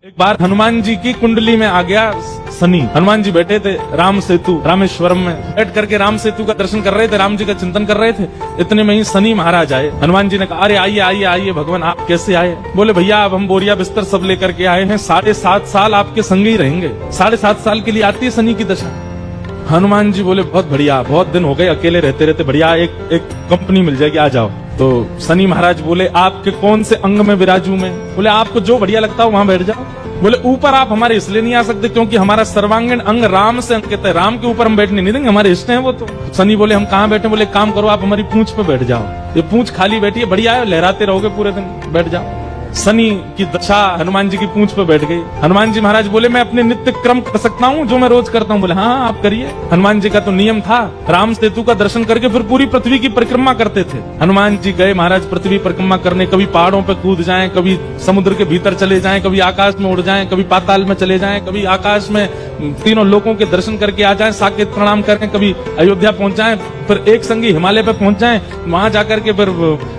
एक बार हनुमान जी की कुंडली में आ गया शनि। हनुमान जी बैठे थे राम सेतु रामेश्वरम में, बैठ करके राम सेतु का दर्शन कर रहे थे, राम जी का चिंतन कर रहे थे। इतने में ही शनि महाराज आए। हनुमान जी ने कहा, अरे आइए आइए आइए भगवान, आप कैसे आए? बोले भैया अब हम बोरिया बिस्तर सब लेकर के आए हैं, 7.5 साल आपके संग ही रहेंगे। 7.5 साल के लिए आती है शनि की दशा। हनुमान जी बोले बहुत बढ़िया, बहुत दिन हो गए अकेले रहते रहते, बढ़िया एक कंपनी मिल जाएगी, आ जाओ। तो शनि महाराज बोले आपके कौन से अंग में विराजू मैं? बोले आपको जो बढ़िया लगता हो वहां बैठ जाओ। बोले ऊपर आप हमारे इसलिए नहीं आ सकते क्योंकि हमारा सर्वांगीण अंग राम से अंकित है, राम के ऊपर हम बैठने नहीं देंगे, हमारे इष्ट हैं वो। तो शनि बोले हम कहाँ बैठे? बोले काम करो आप हमारी पूंछ पे बैठ जाओ, ये पूंछ खाली बैठी है, बढ़िया है, लहराते रहोगे पूरे दिन, बैठ जाओ। शनि की दशा हनुमान जी की पूंछ पे बैठ गई। हनुमान जी महाराज बोले मैं अपने नित्य क्रम कर सकता हूँ जो मैं रोज करता हूँ? बोले हाँ आप करिए। हनुमान जी का तो नियम था, राम सेतु का दर्शन करके फिर पूरी पृथ्वी की परिक्रमा करते थे। हनुमान जी गए महाराज पृथ्वी परिक्रमा करने, कभी पहाड़ों पे कूद जाएं, कभी समुद्र के भीतर चले जाएं, कभी आकाश में उड़ जाएं, कभी पाताल में चले जाएं, कभी आकाश में तीनों लोगों के दर्शन करके आ जाएं, साकेत प्रणाम करें, कभी अयोध्या पहुंच जाएं, फिर एक संगी हिमालय पे पहुंच जाएं, वहां जाकर के फिर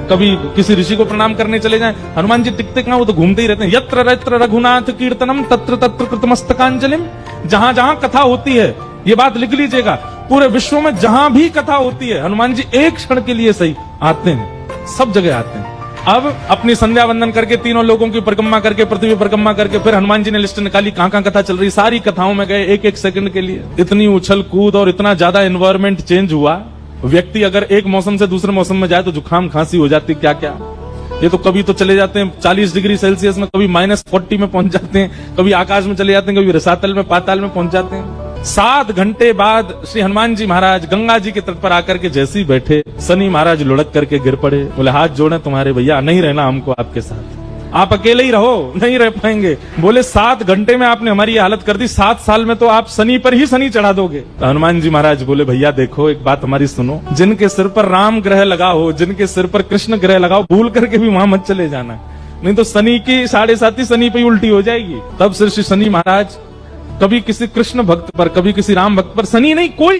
कभी किसी ऋषि को प्रणाम करने चले जाएं। हनुमान जी टिकते कहां, वो तो घूमते ही रहते हैं। यत्र यत्र रघुनाथ कीर्तनम तत्र तत्र कृतमस्तकांजलिम। जहां जहां कथा होती है, ये बात लिख लीजिएगा, पूरे विश्व में जहां भी कथा होती है हनुमान जी एक क्षण के लिए सही आते हैं, सब जगह आते हैं। अब अपनी संध्या वंदन करके तीनों लोगों की परिक्रमा करके पृथ्वी परिक्रमा करके फिर हनुमान जी ने लिस्ट निकाली कहां कहां कथा चल रही, सारी कथाओं में गए एक एक सेकंड के लिए। इतनी उछल कूद और इतना ज्यादा एनवायरमेंट चेंज हुआ, व्यक्ति अगर एक मौसम से दूसरे मौसम में जाए तो जुकाम खांसी हो जाती, क्या क्या। ये तो कभी तो चले जाते हैं 40 डिग्री सेल्सियस में, कभी -40 में पहुंच जाते हैं, कभी आकाश में चले जाते हैं, कभी रसातल में पाताल में पहुंच जाते हैं। 7 घंटे बाद श्री हनुमान जी महाराज गंगा जी के तट पर आकर के जैसे ही बैठे, शनि महाराज लुढ़क करके गिर पड़े। बोले हाथ जोड़े तुम्हारे भैया, नहीं रहना हमको आपके साथ, आप अकेले ही रहो, नहीं रह पाएंगे। बोले 7 घंटे में आपने हमारी ये हालत कर दी, 7 साल में तो आप शनि पर ही शनि चढ़ा दोगे। तो हनुमान जी महाराज बोले भैया देखो एक बात हमारी सुनो, जिनके सिर पर राम ग्रह लगा हो, जिनके सिर पर कृष्ण ग्रह लगा हो, भूल करके भी वहां मत चले जाना, नहीं तो शनि की 7.5 शनि पे उल्टी हो जाएगी। तब श्री शनि महाराज कभी किसी कृष्ण भक्त पर, कभी किसी राम भक्त पर, शनि नहीं कोई